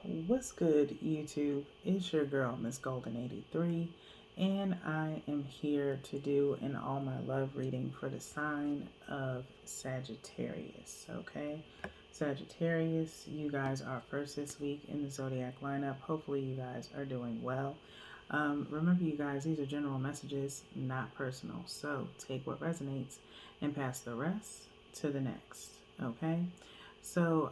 What's good, YouTube? It's your girl, Miss Golden 83, and I am here to do an All My Love reading for the sign of Sagittarius. Okay, Sagittarius, you guys are first this week in the zodiac lineup. Hopefully, you guys are doing well. Remember, you guys, these are general messages, not personal. So take what resonates and pass the rest to the next. Okay, so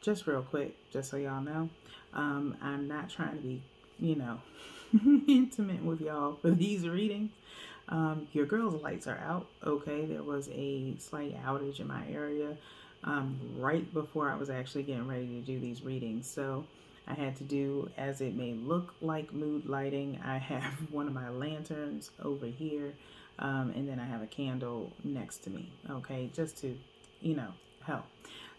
just real quick, just so y'all know, I'm not trying to be, you know, intimate with y'all for these readings. Your girl's lights are out. Okay, there was a slight outage in my area right before I was actually getting ready to do these readings. So I had to do, as it may look like, mood lighting. I have one of my lanterns over here, and then I have a candle next to me. Okay, just to, help.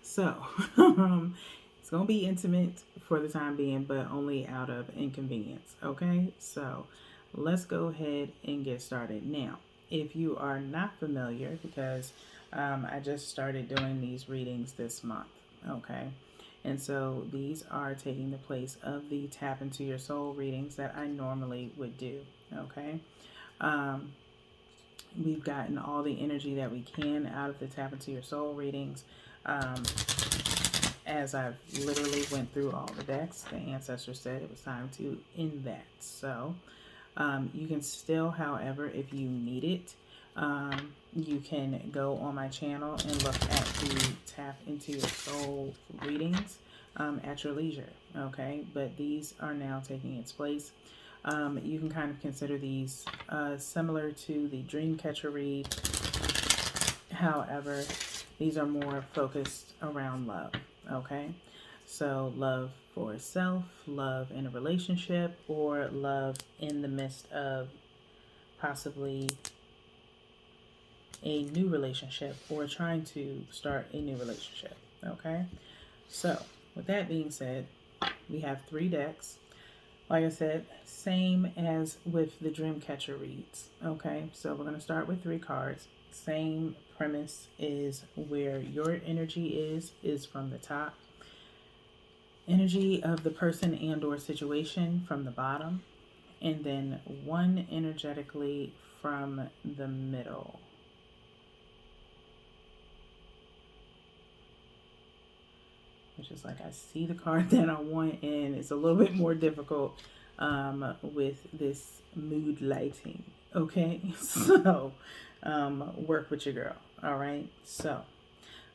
So it's going to be intimate for the time being, but only out of inconvenience. Okay, so let's go ahead and get started. Now, if you are not familiar, because I just started doing these readings this month. Okay, and so these are taking the place of the Tap Into Your Soul readings that I normally would do. Okay. Um, we've gotten all the energy that we can out of the Tap Into Your Soul readings. Um, as I've literally went through all the decks, the ancestors said it was time to end that. So you can still, however, if you need it, you can go on my channel and look at the Tap Into Your Soul readings at your leisure. Okay, but these are now taking its place. You can kind of consider these similar to the Dreamcatcher read. However, these are more focused around love. Okay, so love for self, love in a relationship, or love in the midst of possibly a new relationship or trying to start a new relationship. Okay, so with that being said, we have 3 decks. Like I said, same as with the Dreamcatcher reads. Okay, so we're going to start with 3 cards. Same premise is where your energy is from the top. Energy of the person and or situation from the bottom. And then 1 energetically from the middle. Which is like, I see the card that I want, and it's a little bit more difficult with this mood lighting. Okay, so work with your girl. All right, so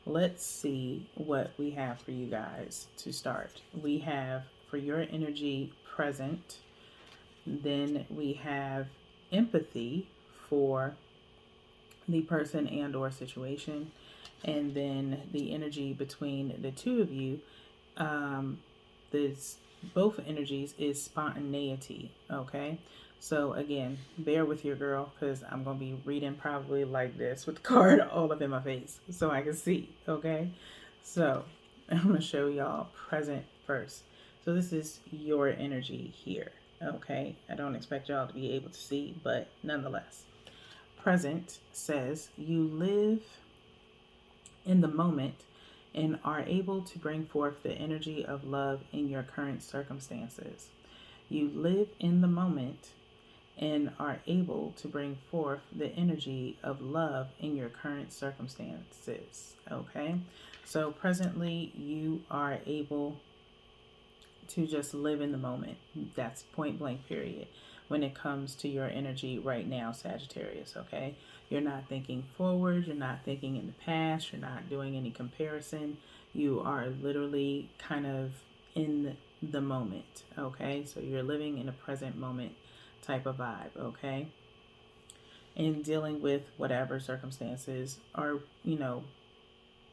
let's see what we have for you guys to start. We have for your energy present, then we have empathy for the person and or situation, and then the energy between the two of you, this both energies is spontaneity. Okay, so again, bear with your girl, because I'm gonna be reading probably like this with the card all up in my face so I can see. Okay, so I'm gonna show y'all present first. So this is your energy here. Okay, I don't expect y'all to be able to see, but nonetheless, present says you live in the moment and are able to bring forth the energy of love in your current circumstances. You live in the moment and are able to bring forth the energy of love in your current circumstances. Okay, so presently you are able to just live in the moment. That's point blank, period. When it comes to your energy right now, Sagittarius, okay? You're not thinking forward, you're not thinking in the past, you're not doing any comparison. You are literally kind of in the moment, okay? So you're living in a present moment type of vibe, okay? And dealing with whatever circumstances are,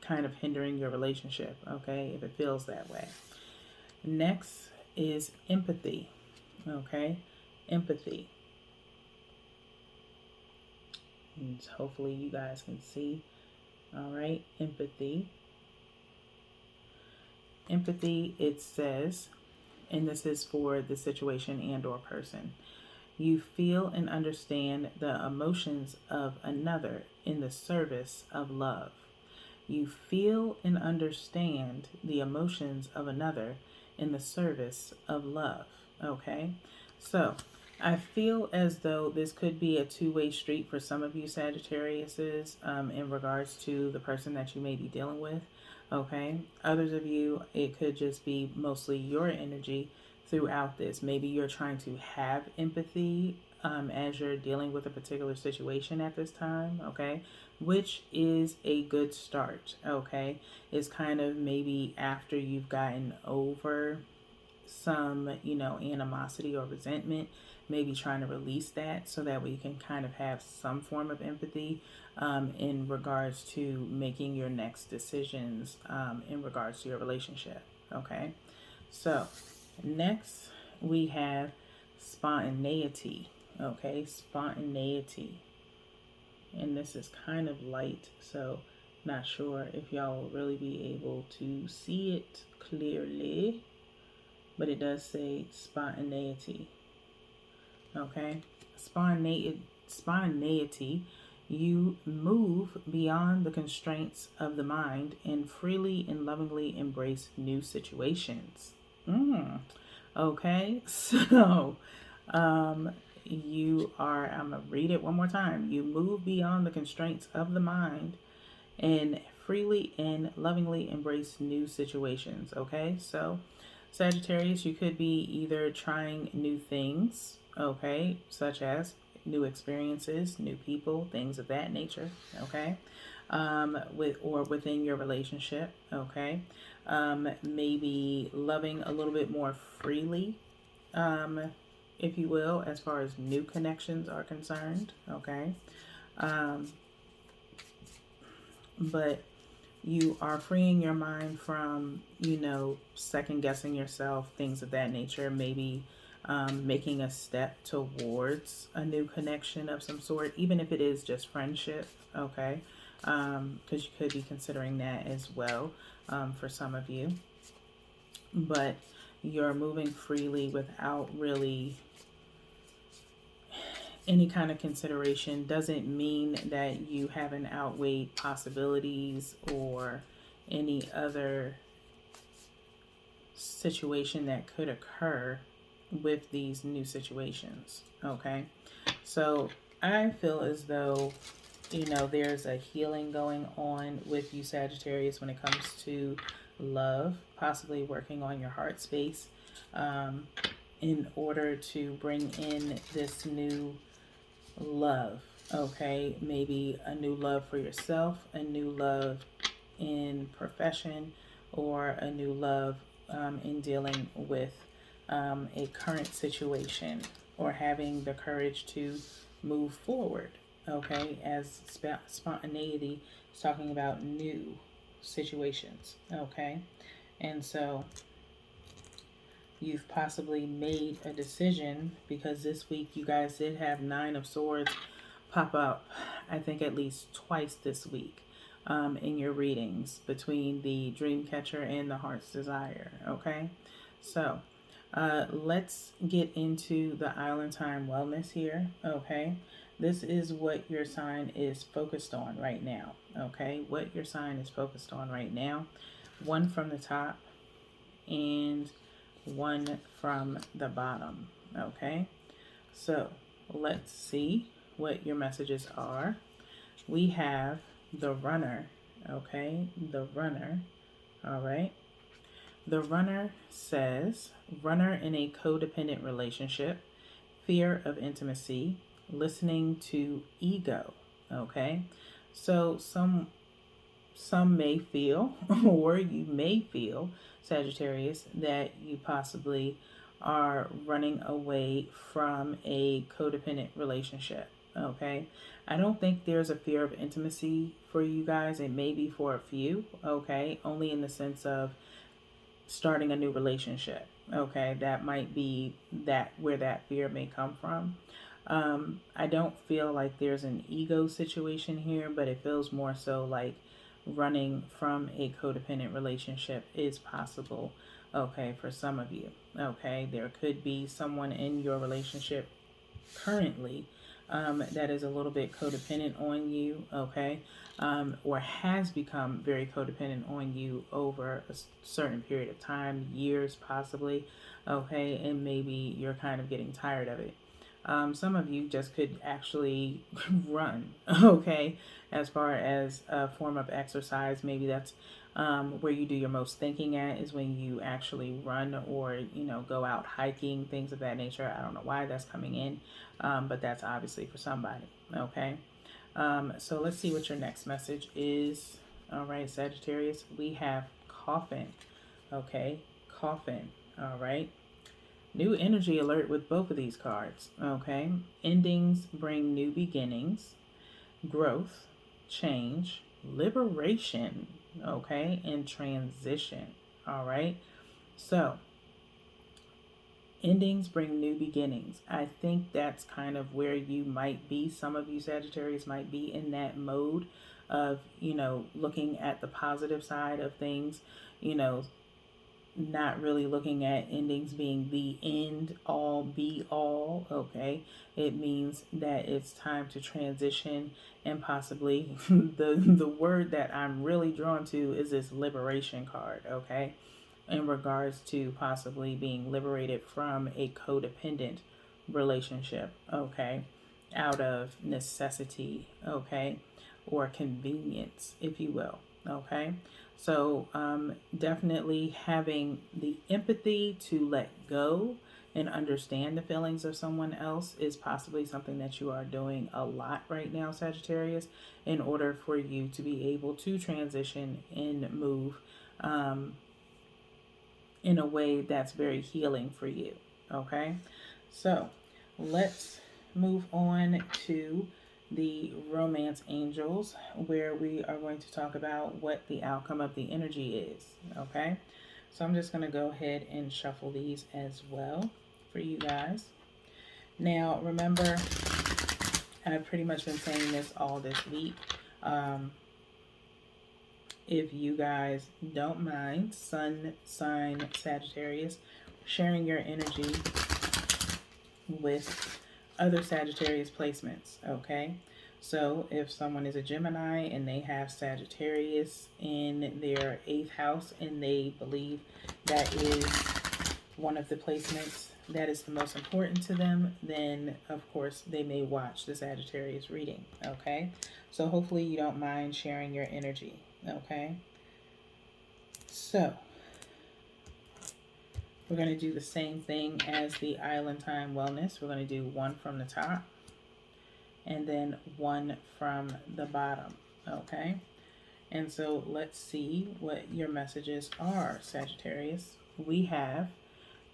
kind of hindering your relationship, okay? If it feels that way. Next is empathy, okay? Empathy. And hopefully you guys can see. All right, empathy. Empathy, it says, and this is for the situation and or person. You feel and understand the emotions of another in the service of love. You feel and understand the emotions of another in the service of love. Okay? So, I feel as though this could be a two-way street for some of you Sagittariuses in regards to the person that you may be dealing with. Okay? Others of you, it could just be mostly your energy throughout this. Maybe you're trying to have empathy as you're dealing with a particular situation at this time. Okay? Which is a good start. Okay? It's kind of maybe after you've gotten over some, animosity or resentment, maybe trying to release that so that way you can kind of have some form of empathy in regards to making your next decisions in regards to your relationship. Okay, so next we have spontaneity. Okay, spontaneity. And this is kind of light, so not sure if y'all will really be able to see it clearly, but it does say spontaneity. Okay, spontaneity. You move beyond the constraints of the mind and freely and lovingly embrace new situations. Okay, so you are, I'm gonna read it one more time. You move beyond the constraints of the mind and freely and lovingly embrace new situations. Okay, so Sagittarius, you could be either trying new things, okay, such as new experiences, new people, things of that nature, okay, with or within your relationship, okay, maybe loving a little bit more freely, if you will, as far as new connections are concerned, okay, but you are freeing your mind from, second guessing yourself, things of that nature, maybe making a step towards a new connection of some sort, even if it is just friendship, okay? Because you could be considering that as well for some of you. But you're moving freely without really any kind of consideration. Doesn't mean that you haven't outweighed possibilities or any other situation that could occur with these new situations. Okay, so I feel as though there's a healing going on with you Sagittarius when it comes to love, possibly working on your heart space in order to bring in this new love. Okay, maybe a new love for yourself, a new love in profession, or a new love in dealing with a current situation, or having the courage to move forward. Okay, as spontaneity is talking about new situations. Okay, and so you've possibly made a decision because this week you guys did have Nine of Swords pop up, I think at least twice this week in your readings between the Dream Catcher and the Heart's Desire. Okay, so let's get into the Island Time Wellness here. Okay, this is what your sign is focused on right now. Okay, what your sign is focused on right now. One from the top and one from the bottom. Okay, so let's see what your messages are. We have the Runner. Okay, the Runner. All right, the Runner says, runner in a codependent relationship, fear of intimacy, listening to ego. Okay, so some may feel, or you may feel, Sagittarius, that you possibly are running away from a codependent relationship. Okay, I don't think there's a fear of intimacy for you guys. It may be for a few. Okay, only in the sense of starting a new relationship. Okay, that might be that where that fear may come from. I don't feel like there's an ego situation here, but it feels more so like running from a codependent relationship is possible. Okay, for some of you. Okay, there could be someone in your relationship currently that is a little bit codependent on you, okay, or has become very codependent on you over a certain period of time, years possibly, okay, and maybe you're kind of getting tired of it. Some of you just could actually run, okay, as far as a form of exercise. Maybe that's where you do your most thinking at, is when you actually run or, go out hiking, things of that nature. I don't know why that's coming in, but that's obviously for somebody, okay? So let's see what your next message is. All right, Sagittarius, we have coffin, okay? Coffin, all right? New energy alert with both of these cards, okay? Endings bring new beginnings, growth, change, liberation, okay? And transition, all right? So, endings bring new beginnings. I think that's kind of where you might be. Some of you Sagittarius might be in that mode of, looking at the positive side of things, you know, not really looking at endings being the end all be all, okay? It means that it's time to transition, and possibly the word that I'm really drawn to is this liberation card, okay? In regards to possibly being liberated from a codependent relationship, okay? Out of necessity, okay? Or convenience, if you will, okay? So, definitely having the empathy to let go and understand the feelings of someone else is possibly something that you are doing a lot right now, Sagittarius, in order for you to be able to transition and move in a way that's very healing for you. Okay, so let's move on to the romance angels, where we are going to talk about what the outcome of the energy is. Okay, so I'm just going to go ahead and shuffle these as well for you guys. Now, remember, I've pretty much been saying this all this week. If you guys don't mind, Sun sign Sagittarius, sharing your energy with other Sagittarius placements, okay? So if someone is a Gemini and they have Sagittarius in their 8th house and they believe that is one of the placements that is the most important to them, then of course they may watch the Sagittarius reading, okay? So hopefully you don't mind sharing your energy, okay? So we're going to do the same thing as the Island Time Wellness. We're going to do one from the top and then one from the bottom, okay? And so let's see what your messages are, Sagittarius. We have,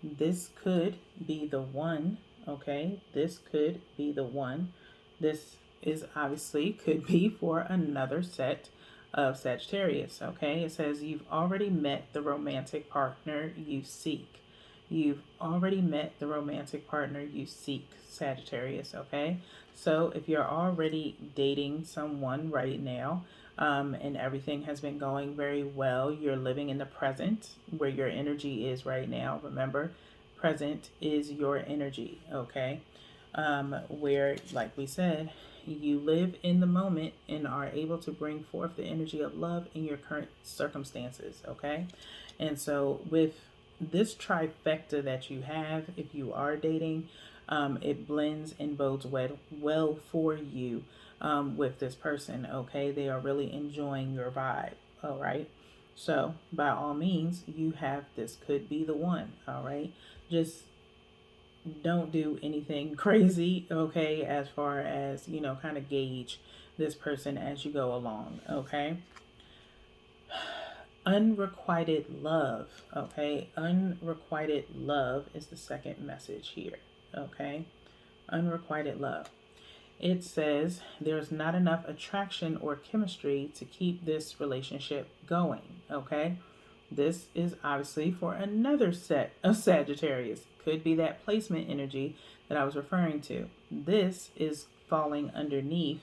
this could be the one, okay? This could be the one. This is obviously could be for another set of Sagittarius, okay? It says you've already met the romantic partner you seek. You've already met the romantic partner you seek, Sagittarius, okay? So if you're already dating someone right now, and everything has been going very well, you're living in the present where your energy is right now. Remember, present is your energy, okay? Where, like we said, you live in the moment and are able to bring forth the energy of love in your current circumstances, okay? And so with this trifecta that you have, if you are dating, it blends and bodes well for you with this person, okay? They are really enjoying your vibe, all right? So by all means, you have, this could be the one, all right? Just don't do anything crazy, okay, as far as, kind of gauge this person as you go along, okay? Unrequited love, okay? Unrequited love is the second message here, okay? Unrequited love. It says there's not enough attraction or chemistry to keep this relationship going, okay? This is obviously for another set of Sagittarius. Could be that placement energy that I was referring to. This is falling underneath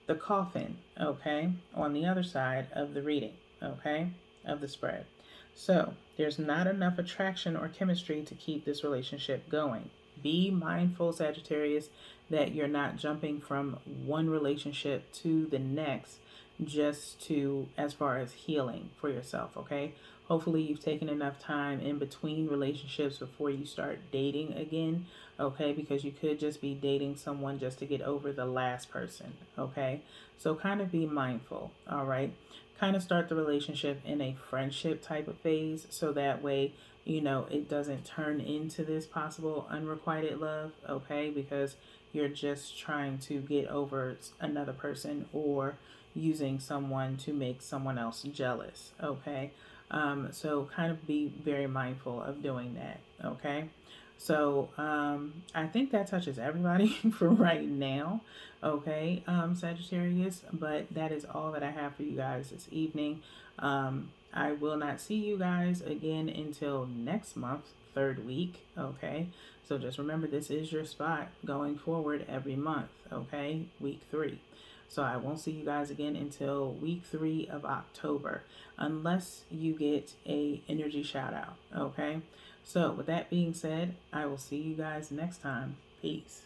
the coffin, okay, on the other side of the reading, okay, of the spread. So there's not enough attraction or chemistry to keep this relationship going. Be mindful, Sagittarius, that you're not jumping from one relationship to the next just to as far as healing for yourself, okay? Hopefully, you've taken enough time in between relationships before you start dating again, okay? Because you could just be dating someone just to get over the last person, okay? So, kind of be mindful, all right? Kind of start the relationship in a friendship type of phase so that way, it doesn't turn into this possible unrequited love, okay? Because you're just trying to get over another person or using someone to make someone else jealous, okay? So kind of be very mindful of doing that, okay? So I think that touches everybody for right now, okay, Sagittarius. But that is all that I have for you guys this evening. I will not see you guys again until next month, third week, okay? So just remember, this is your spot going forward every month, okay? Week 3. So I won't see you guys again until week 3 of October, unless you get a energy shout out, okay? So with that being said, I will see you guys next time. Peace.